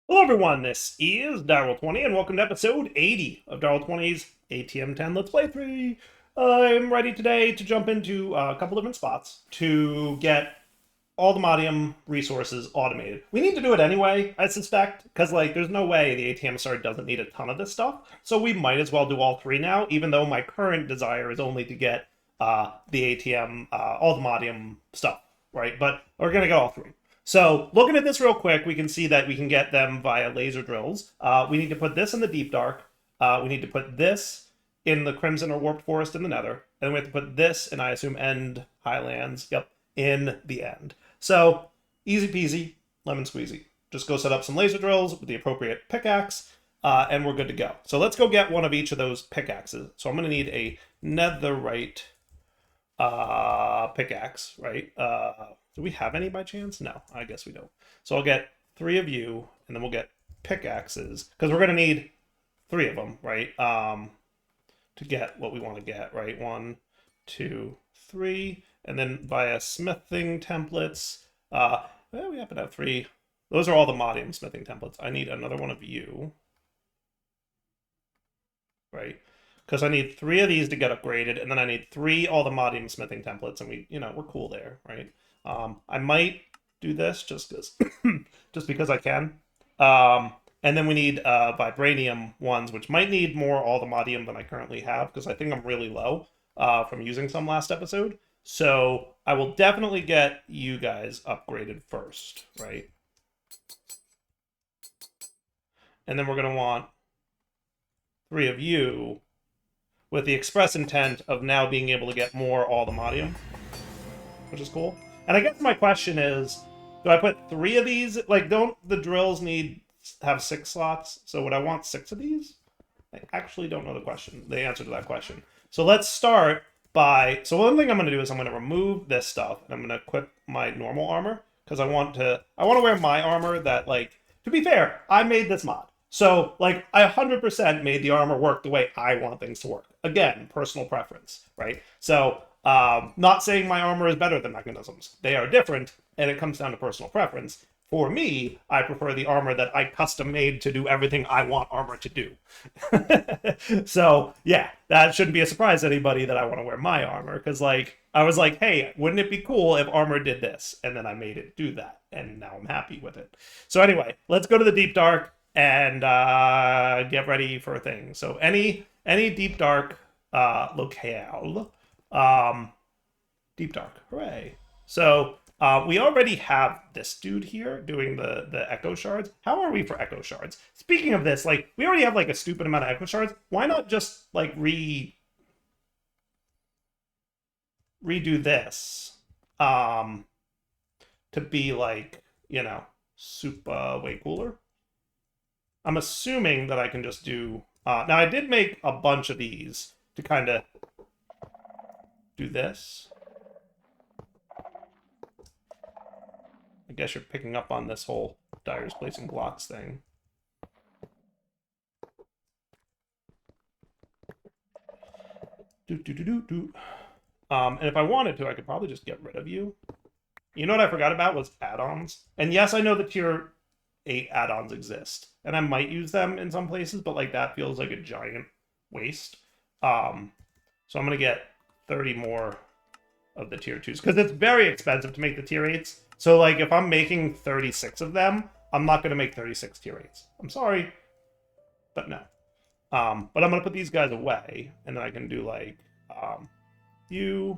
Hello everyone, this is Daryl20 and welcome to episode 80 of Daryl20's ATM10 Let's Play 3. I'm ready today to jump into a couple different spots to get all the modium resources automated. We need to do it anyway, I suspect, because there's no way the ATM start doesn't need a ton of this stuff, so we might as well do all three now, even though my current desire is only to get the ATM, all the modium stuff, right? But we're going to get all three. So looking at this real quick, we can see that we can get them via laser drills. We need to put this in the deep dark. We need to put this in the Crimson or Warped Forest in the Nether. And we have to put this in, I assume, End Highlands, yep, in the end. So easy peasy, lemon squeezy. Just go set up some laser drills with the appropriate pickaxe, and we're good to go. So let's go get one of each of those pickaxes. So I'm going to need a netherite pickaxe, right? Do we have any by chance? No, I guess we don't. So I'll get three of you, and then we'll get pickaxes, because we're going to need three of them, right? To get what we want to get, right? 1, 2, 3, and then via smithing templates. Well, we happen to have 3. Those are all the modium smithing templates. I need another one of you, right? Because I need 3 of these to get upgraded, and then I need 3 all the modium smithing templates, and we're cool there, right? I might do this just because I can. And then we need vibranium ones, which might need more all the modium than I currently have, because I think I'm really low from using some last episode. So I will definitely get you guys upgraded first, right? And then we're going to want 3 of you with the express intent of now being able to get more all the modium, which is cool. And I guess my question is, do I put 3 of these? Don't the drills have 6 slots? So would I want 6 of these? I actually don't know the answer to that question. So let's start by, so one thing I'm going to do is I'm going to remove this stuff, and I'm going to equip my normal armor, because I want to wear my armor that, to be fair, I made this mod. So, I 100% made the armor work the way I want things to work. Again, personal preference, right? So, not saying my armor is better than Mechanism's. They are different, and it comes down to personal preference. For me, I prefer the armor that I custom made to do everything I want armor to do. So, yeah, that shouldn't be a surprise to anybody that I want to wear my armor, because, I was like, hey, wouldn't it be cool if armor did this? And then I made it do that, and now I'm happy with it. So anyway, let's go to the Deep Dark and get ready for a thing. So any deep dark locale, deep dark, hooray! So we already have this dude here doing the echo shards. How are we for echo shards? Speaking of this, we already have a stupid amount of echo shards. Why not just redo this to be super way cooler? I'm assuming that I can just do... now, I did make a bunch of these to kind of do this. I guess you're picking up on this whole Dyer's placing blocks thing. And if I wanted to, I could probably just get rid of you. You know what I forgot about was add-ons. And yes, I know the tier 8 add-ons exist, and I might use them in some places, but that feels like a giant waste. So I'm gonna get 30 more of the tier 2s, because it's very expensive to make the tier 8s. So if I'm making 36 of them, I'm not gonna make 36 tier 8s. I'm sorry, but no. But I'm gonna put these guys away, and then I can do you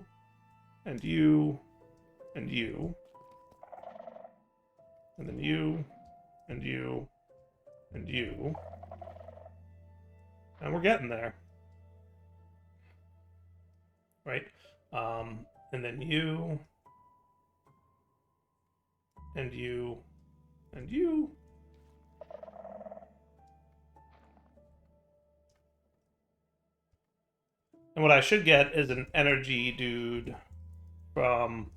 and you and you, and then you and you, and you. And we're getting there. Right? And then you, and you, and you. And what I should get is an energy dude from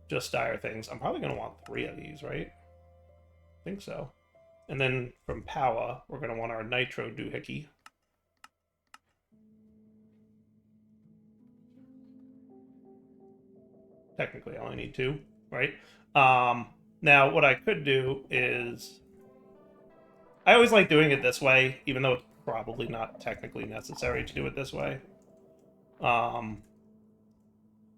just dire things. I'm probably going to want 3 of these, right? I think so. And then from power, we're going to want our nitro doohickey. Technically, I only need 2, right? Now, what I could do is I always like doing it this way, even though it's probably not technically necessary to do it this way.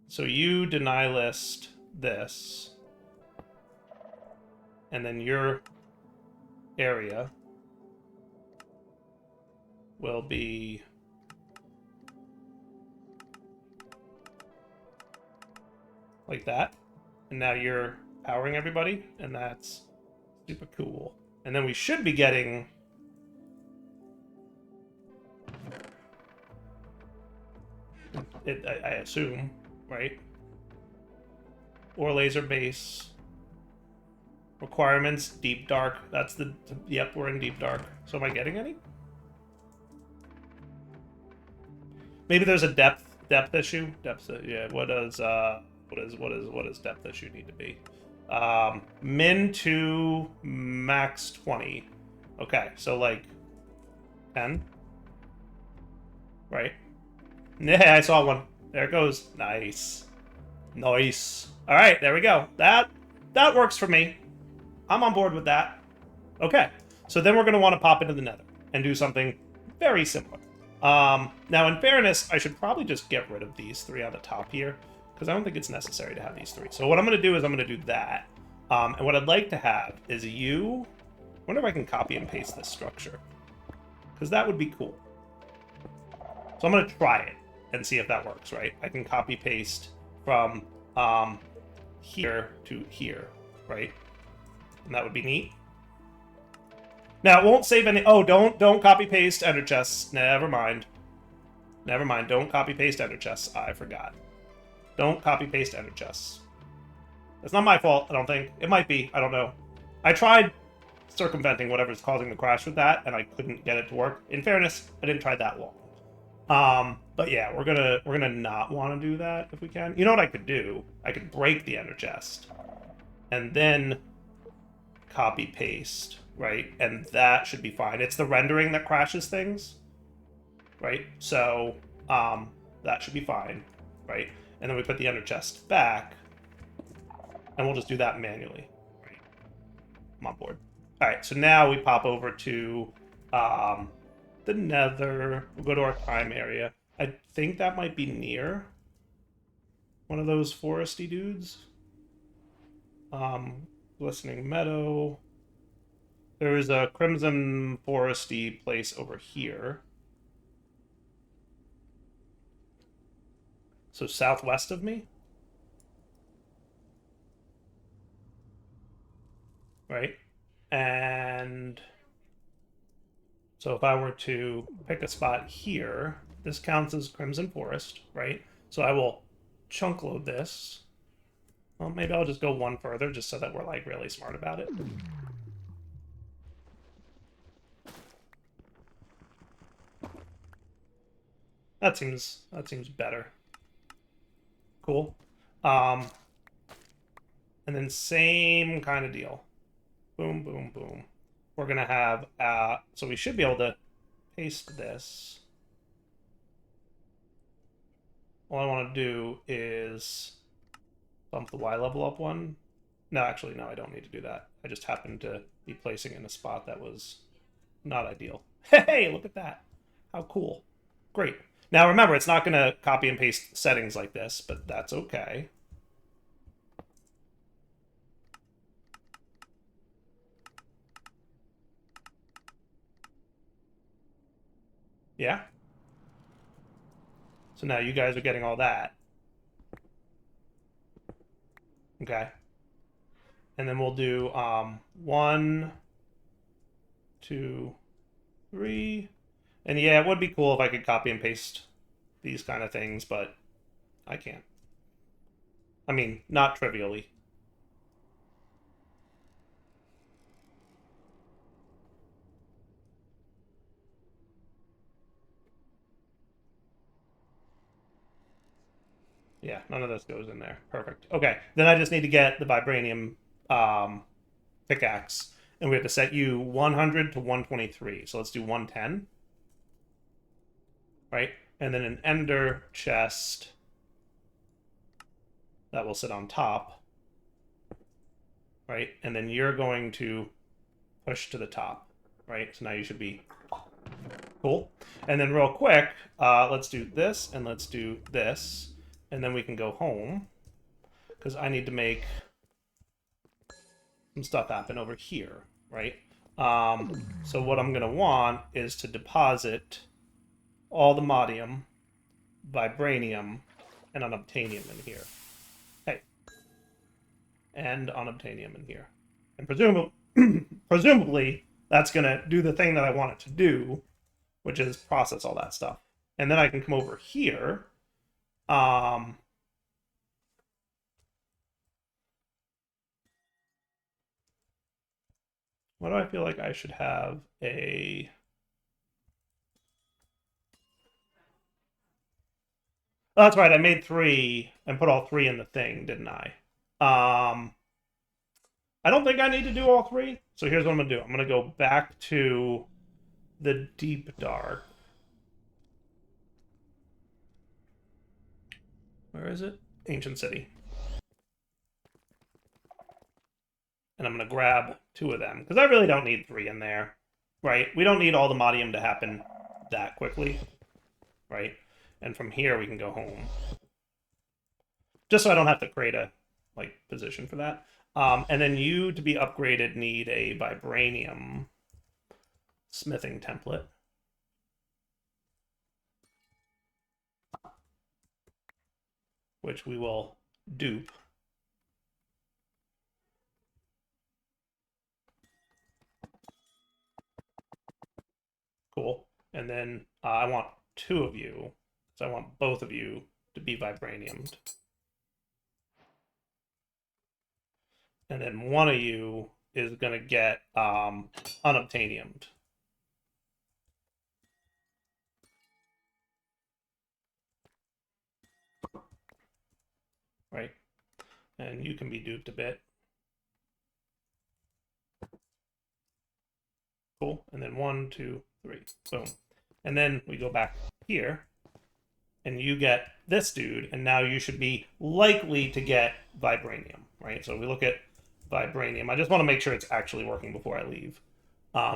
So you deny list this, and then your area will be like that. And now you're powering everybody, and that's super cool. And then we should be getting... I assume, right? Or laser base. Requirements, deep dark. That's the... Yep, we're in deep dark. So am I getting any? Maybe there's a depth issue. Yeah. What does depth issue need to be? Min 2, max 20. Okay, so like 10. Right. Yeah, I saw one. There it goes. Nice. Nice. All right, there we go. That works for me. I'm on board with that. Okay, so then we're going to want to pop into the Nether and do something very similar. Now, in fairness, I should probably just get rid of these 3 on the top here, because I don't think it's necessary to have these 3. So what I'm going to do is I'm going to do that. And what I'd like to have is you... I wonder if I can copy and paste this structure, because that would be cool. So I'm going to try it and see if that works, right? I can copy paste from here to here, right? And that would be neat. Now, it won't save any... Oh, don't copy paste ender chests. Never mind. Never mind. Don't copy paste ender chests. I forgot. Don't copy paste ender chests. It's not my fault, I don't think. It might be. I don't know. I tried circumventing whatever's causing the crash with that, and I couldn't get it to work. In fairness, I didn't try that long. But yeah, we're gonna not want to do that if we can. You know what I could do? I could break the ender chest, and then copy paste, right? And that should be fine. It's the rendering that crashes things, right? So that should be fine, right? And then we put the ender chest back, and we'll just do that manually, right? I'm on board. All right, so now we pop over to the Nether. We'll go to our prime area. I think that might be near one of those foresty dudes. Glistening Meadow. There is a Crimson Foresty place over here. So southwest of me? Right? And so if I were to pick a spot here, this counts as Crimson Forest, right? So I will chunk load this. Well, maybe I'll just go one further just so that we're like really smart about it. That seems better. Cool. And then same kind of deal. Boom, boom, boom. We're gonna have so we should be able to paste this. All I want to do is bump the Y level up one. No, actually, no, I don't need to do that. I just happened to be placing it in a spot that was not ideal. Hey, look at that. How cool. Great. Now remember, it's not going to copy and paste settings like this, but that's okay. Yeah? So now you guys are getting all that. Okay. And then we'll do 1, 2, 3. And yeah, it would be cool if I could copy and paste these kind of things, but I can't. I mean, not trivially. Yeah, none of this goes in there. Perfect. Okay, then I just need to get the vibranium pickaxe, and we have to set you 100 to 123. So let's do 110. Right? And then an ender chest that will sit on top. Right? And then you're going to push to the top. right? So now you should be cool. And then real quick, let's do this and let's do this. And then we can go home because I need to make some stuff happen over here, right? So what I'm going to want is to deposit all the modium, vibranium, and unobtainium in here. Hey. And unobtainium in here. And presumably, that's going to do the thing that I want it to do, which is process all that stuff. And then I can come over here. What do I feel like I should have a... Oh, that's right, I made 3 and put all 3 in the thing, didn't I? I don't think I need to do all 3. So here's what I'm going to do. I'm going to go back to the deep dark. Where is it? Ancient City. And I'm going to grab 2 of them, because I really don't need 3 in there, right? We don't need all the modium to happen that quickly, right? And from here, we can go home. Just so I don't have to create a position for that. And then you, to be upgraded, need a vibranium smithing template. Which we will dupe. Cool. And then I want 2 of you. So I want both of you to be vibraniumed. And then one of you is going to get unobtainiumed. Right? And you can be duped a bit. Cool. And then 1, 2, 3. Boom. And then we go back here. And you get this dude. And now you should be likely to get vibranium. Right? So we look at vibranium. I just want to make sure it's actually working before I leave.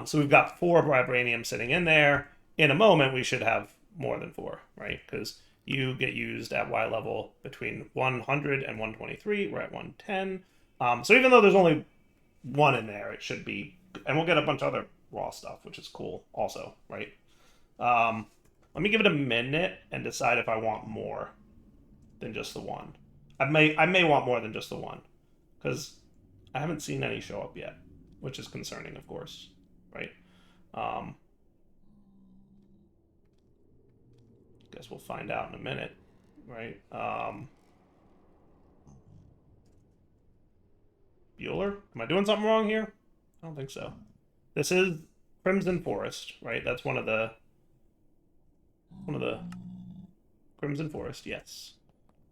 So we've got 4 vibranium sitting in there. In a moment, we should have more than 4, right? Because you get used at Y level between 100 and 123. We're at 110. So even though there's only 1 in there, it should be... And we'll get a bunch of other raw stuff, which is cool also, right? Let me give it a minute and decide if I want more than just the 1. I may want more than just the 1. Because I haven't seen any show up yet, which is concerning, of course, right? Guess we'll find out in a minute, right? Bueller? Am I doing something wrong here? I don't think so. This is Crimson Forest, right? That's one of the Crimson Forest, yes.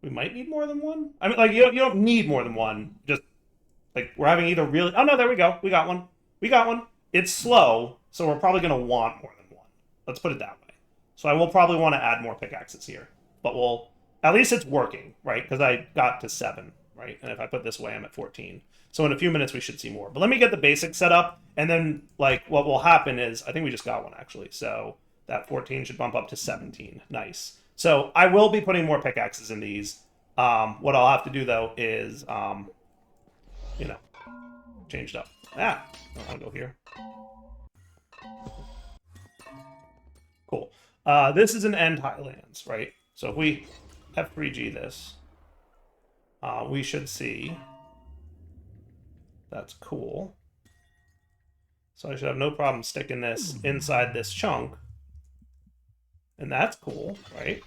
We might need more than 1. I mean, you don't need more than 1. Just we're having either really... Oh, no, there we go. We got one. We got one. It's slow, so we're probably going to want more than 1. Let's put it that way. So I will probably want to add more pickaxes here. But we'll... At least it's working, right? Because I got to 7, right? And if I put this away, I'm at 14. So in a few minutes, we should see more. But let me get the basics set up. And then, what will happen is... I think we just got one, actually. So that 14 should bump up to 17. Nice. So I will be putting more pickaxes in these. What I'll have to do, though, is... changed up. I don't want to go here. Cool. This is an end highlands, right? So if we F3G this, we should see. That's cool. So I should have no problem sticking this inside this chunk. And that's cool, right?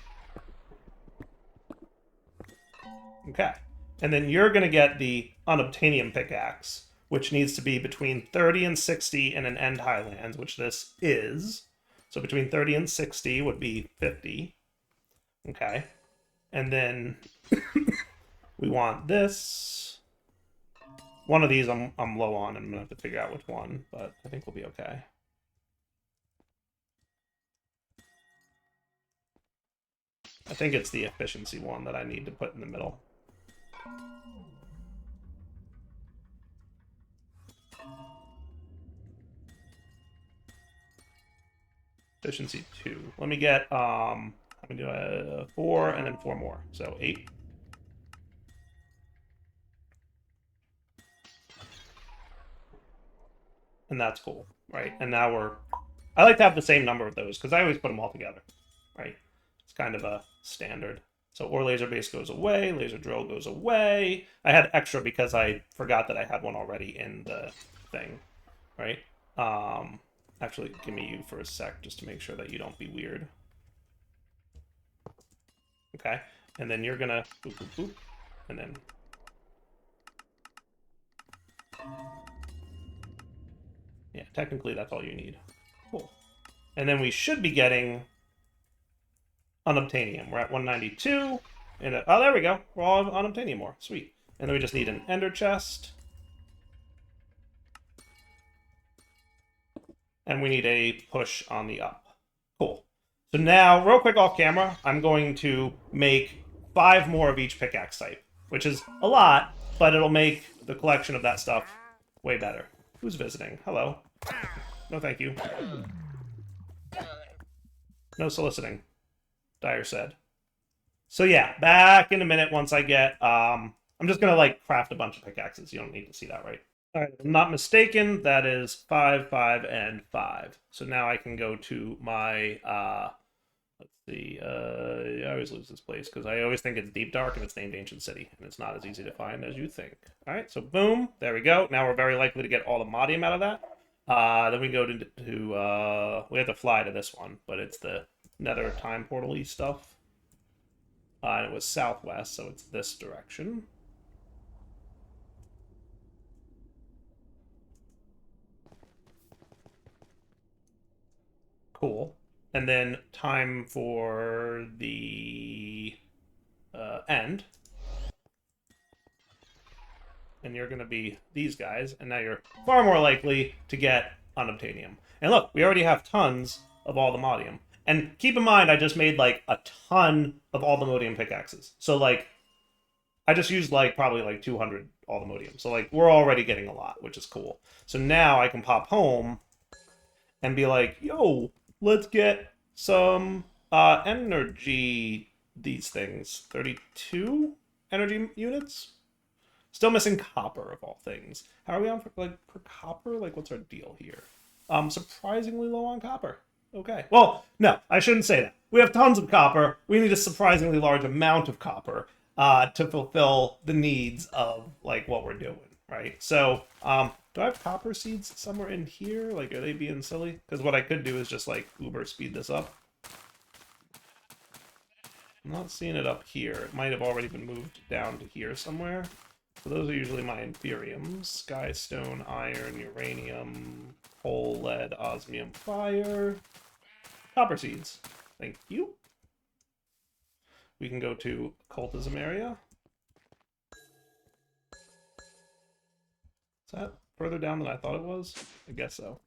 Okay. And then you're going to get the unobtainium pickaxe, which needs to be between 30 and 60 in an end highlands, which this is. So between 30 and 60 would be 50. Okay. And then we want this. One of these I'm low on, and I'm going to have to figure out which one, but I think we'll be okay. I think it's the efficiency one that I need to put in the middle. Efficiency 2. Let me get, I'm going to do 4 and then 4 more. So 8. And that's cool, right? And now we're... I like to have the same number of those, because I always put them all together, right? It's kind of a standard. So ore laser base goes away, laser drill goes away. I had extra because I forgot that I had one already in the thing, right? Actually, give me you for a sec, just to make sure that you don't be weird. Okay, and then you're gonna boop, boop, boop, and then... Yeah, technically that's all you need. Cool. And then we should be getting unobtainium. We're at 192. And oh, there we go. We're all unobtainium ore. Sweet. And then we just need an ender chest. And we need a push on the up. Cool. So now, real quick off camera, I'm going to make 5 more of each pickaxe type, which is a lot, but it'll make the collection of that stuff way better. Who's visiting? Hello. No, thank you. No soliciting, Dyer said. So yeah, back in a minute once I get... I'm just going to, like, craft a bunch of pickaxes. You don't need to see that, right? All right, if I'm not mistaken, that is 5, 5, and 5. So now I can go to my... let's see. I always lose this place because I always think it's Deep Dark and it's named Ancient City, and it's not as easy to find as you think. All right, so boom, there we go. Now we're very likely to get all the modium out of that. Then we go to we have to fly to this one, but it's the Nether time portal-y stuff. And it was southwest, so it's this direction. Cool. And then time for the end. And you're going to be these guys, and now you're far more likely to get unobtainium. And look, we already have tons of all the modium. And keep in mind, I just made, like, a ton of all the modium pickaxes. So, like, I just used, like, probably, like, 200 all the modium. So, like, we're already getting a lot, which is cool. So now I can pop home and be like, yo, let's get some energy, these things. 32 energy units? Still missing copper, of all things. How are we on for copper? Like, what's our deal here? Surprisingly low on copper. Okay. Well, no, I shouldn't say that. We have tons of copper. We need a surprisingly large amount of copper to fulfill the needs of, like, what we're doing, right? So, do I have copper seeds somewhere in here? Like, are they being silly? Because what I could do is just, like, uber speed this up. I'm not seeing it up here. It might have already been moved down to here somewhere. So those are usually my inferiums. Sky, stone, iron, uranium, coal, lead, osmium, fire. Copper seeds. Thank you. We can go to occultism area. Is that further down than I thought it was? I guess so.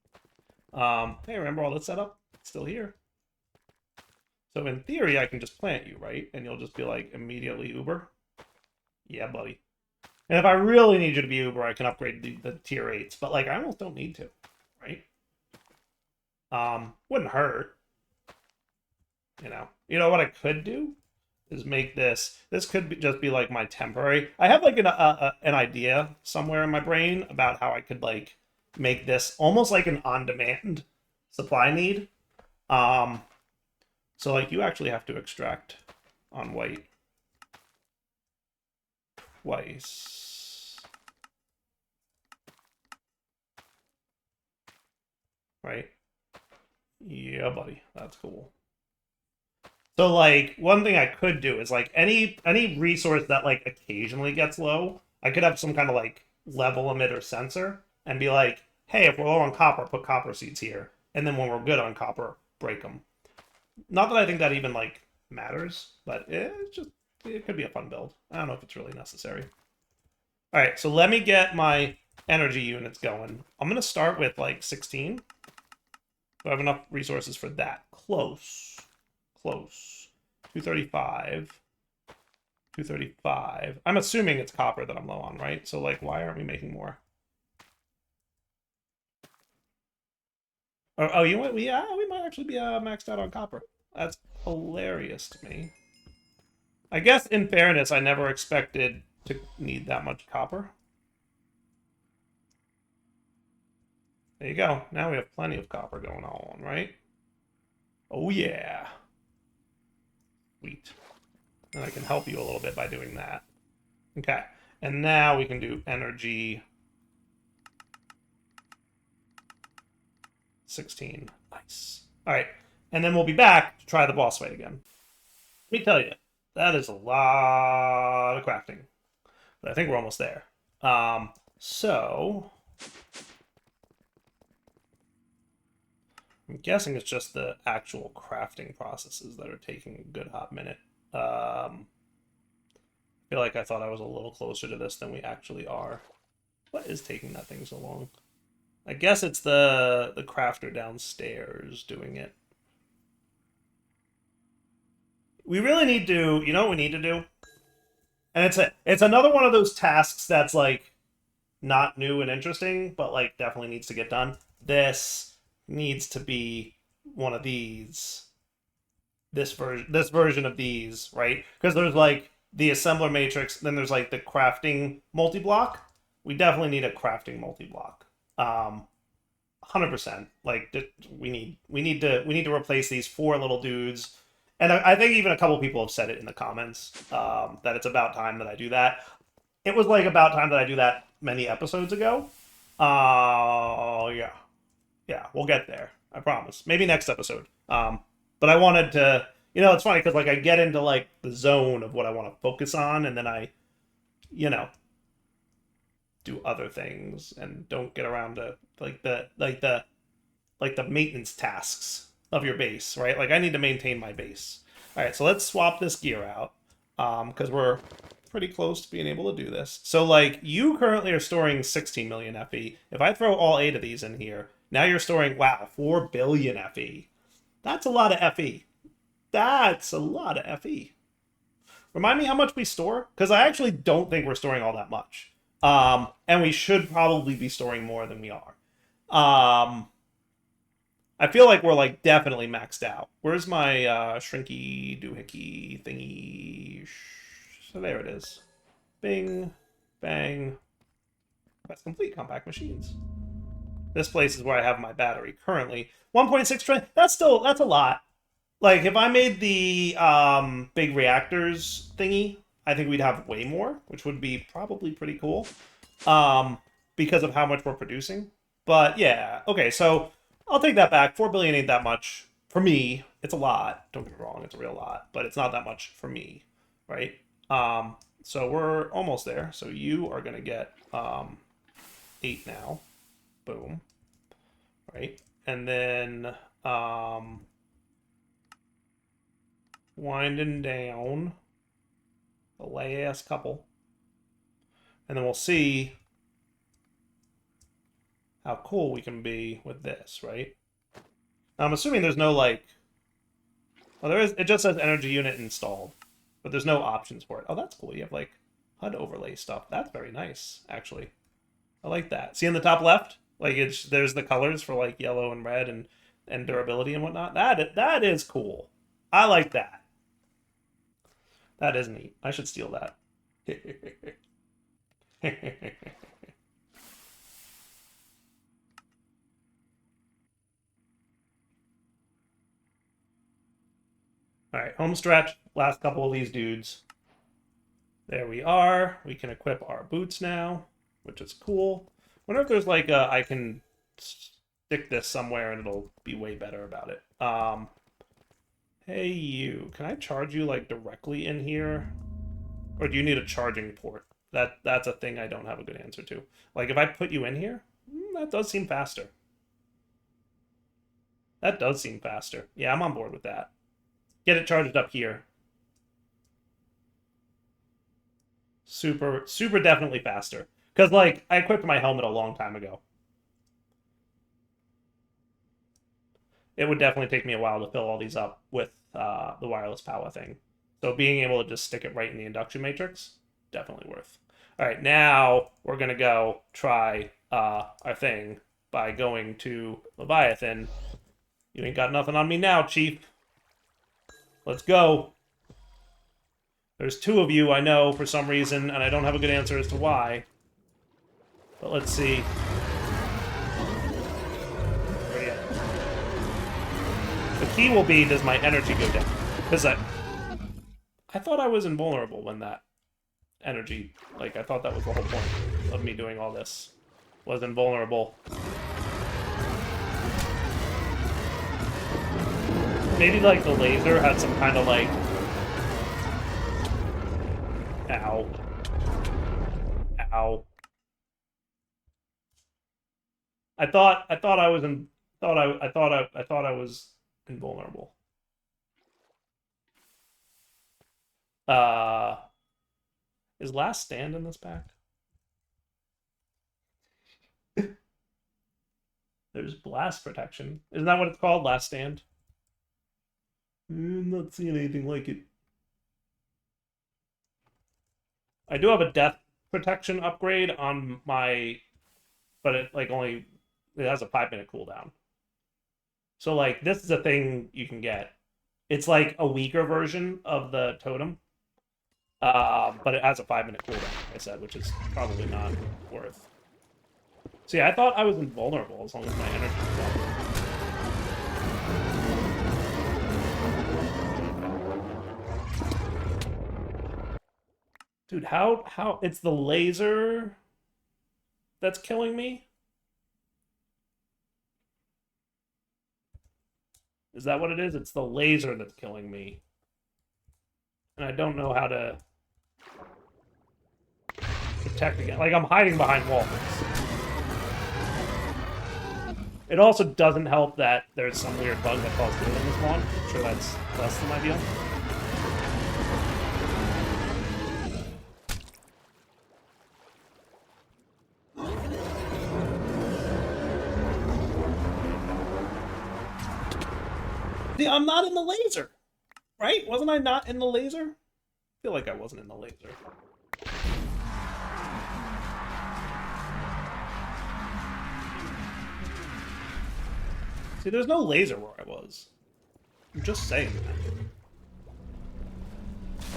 Hey, remember all this setup? It's still here. So in theory, I can just plant you, right? And you'll just be like immediately Uber. Yeah, buddy. And if I really need you to be Uber, I can upgrade the tier 8s. But, like, I almost don't need to, right? Wouldn't hurt. You know what I could do is make this. This could just be like my temporary. I have like an idea somewhere in my brain about how I could like make this almost like an on-demand supply need. So like you actually have to extract on white twice, right? Yeah, buddy, that's cool. So, like, one thing I could do is, like, any resource that, like, occasionally gets low, I could have some kind of, like, level emitter sensor and be like, hey, if we're low on copper, put copper seeds here. And then when we're good on copper, break them. Not that I think that even, like, matters, but it could be a fun build. I don't know if it's really necessary. All right, so let me get my energy units going. I'm going to start with, like, 16. Do I have enough resources for that? Close. 235. 235. I'm assuming it's copper that I'm low on, right? So, like, why aren't we making more? Oh, you know what? Yeah, we might actually be maxed out on copper. That's hilarious to me. I guess, in fairness, I never expected to need that much copper. There you go. Now we have plenty of copper going on, right? Oh, yeah. Sweet. And I can help you a little bit by doing that. Okay. And now we can do energy 16. Nice. All right. And then we'll be back to try the boss fight again. Let me tell you, that is a lot of crafting. But I think we're almost there. So I'm guessing it's just the actual crafting processes that are taking a good hot minute. I feel like I thought I was a little closer to this than we actually are. What is taking that thing so long? I guess it's the crafter downstairs doing it. We really need to, you know what we need to do? And it's another one of those tasks that's like not new and interesting, but like definitely needs to get done. This needs to be one of these. This version of these, right? Because there's like the assembler matrix, then there's like the crafting multi-block. We definitely need a crafting multi-block. 100%. Like we need to replace these four little dudes. And I think even a couple people have said it in the comments that it's about time that I do that. It was like about time that I do that many episodes ago. Yeah, we'll get there. I promise. Maybe next episode. But I wanted to, it's funny because like I get into like the zone of what I want to focus on, and then I, do other things and don't get around to the maintenance tasks of your base, right? Like I need to maintain my base. All right, so let's swap this gear out because we're pretty close to being able to do this. So like you currently are storing 16 million FE. If I throw all 8 of these in here, now you're storing, wow, 4 billion FE. That's a lot of FE. That's a lot of FE. Remind me how much we store? Because I actually don't think we're storing all that much. And we should probably be storing more than we are. I feel like we're like definitely maxed out. Where's my shrinky doohickey thingy? So there it is. Bing, bang. That's complete compact machines. This place is where I have my battery currently. 1.6 trillion. That's a lot. Like if I made the big reactors thingy, I think we'd have way more, which would be probably pretty cool because of how much we're producing. But yeah, okay, so I'll take that back. 4 billion ain't that much for me. It's a lot. Don't get me wrong, it's a real lot, but it's not that much for me, right? So we're almost there. So you are gonna get 8 now. Boom. Right, and then winding down the last couple, and then we'll see how cool we can be with this, right? Now, I'm assuming there's no like, well, there is. It just says energy unit installed, but there's no options for it. Oh, that's cool. You have like HUD overlay stuff. That's very nice, actually. I like that. See in the top left, like there's the colors for like yellow and red and durability and whatnot. That is cool. I like that. That is neat. I should steal that. All right, home stretch. Last couple of these dudes. There we are. We can equip our boots now, which is cool. Wonder if there's like I can stick this somewhere and it'll be way better about it. Hey you, can I charge you like directly in here? Or do you need a charging port? That's a thing I don't have a good answer to. Like if I put you in here, that does seem faster. That does seem faster. Yeah, I'm on board with that. Get it charged up here. Super definitely faster. Because, like, I equipped my helmet a long time ago. It would definitely take me a while to fill all these up with the wireless power thing. So being able to just stick it right in the induction matrix, definitely worth. All right, now we're going to go try our thing by going to Leviathan You ain't got nothing on me now, Chief. Let's go. There's 2 of you, I know, for some reason, and I don't have a good answer as to why. But let's see. Where are you at? The key will be, does my energy go down? Because I thought I was invulnerable when that energy... Like, I thought that was the whole point of me doing all this. Was invulnerable. Maybe, like, the laser had some kind of, like... Ow. Ow. I thought I was invulnerable. Is Last Stand in this pack? There's blast protection. Isn't that what it's called? Last Stand? I'm not seeing anything like it. I do have a death protection upgrade on my, but it like only it has a 5-minute cooldown. So like this is a thing you can get. It's like a weaker version of the totem, but it has a 5-minute cooldown, like I said, which is probably not worth. See, I thought I was invulnerable as long as my energy was up. Dude, how it's the laser that's killing me? Is that what it is? It's the laser that's killing me. And I don't know how to protect again. Like, I'm hiding behind walls. It also doesn't help that there's some weird bug that caused it in this one. I'm sure that's less than ideal. See, I'm not in the laser, right? Wasn't I not in the laser? I feel like I wasn't in the laser. See, there's no laser where I was. I'm just saying that.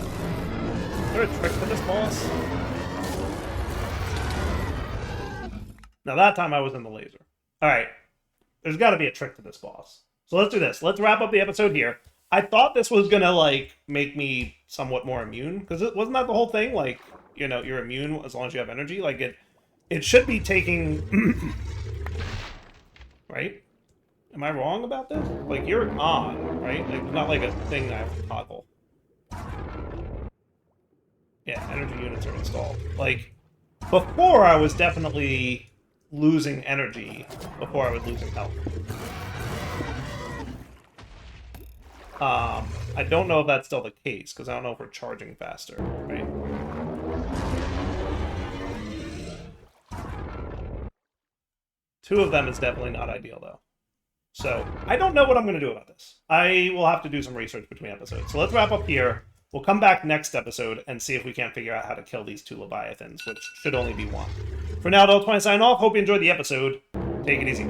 Is there a trick to this boss? Now that time I was in the laser. Alright. There's got to be a trick to this boss. So let's do this. Let's wrap up the episode here. I thought this was gonna, like, make me somewhat more immune. Because wasn't that the whole thing? Like, you know, you're immune as long as you have energy. Like, it should be taking... right? Am I wrong about this? Like, you're on, right? Like, it's not like a thing I have to toggle. Yeah, energy units are installed. Like, before I was definitely losing energy before I was losing health. I don't know if that's still the case, because I don't know if we're charging faster, right? Two of them is definitely not ideal, though. So, I don't know what I'm going to do about this. I will have to do some research between episodes. So let's wrap up here. We'll come back next episode and see if we can't figure out how to kill these 2 Leviathans, which should only be 1. For now, Del20 sign off. Hope you enjoyed the episode. Take it easy.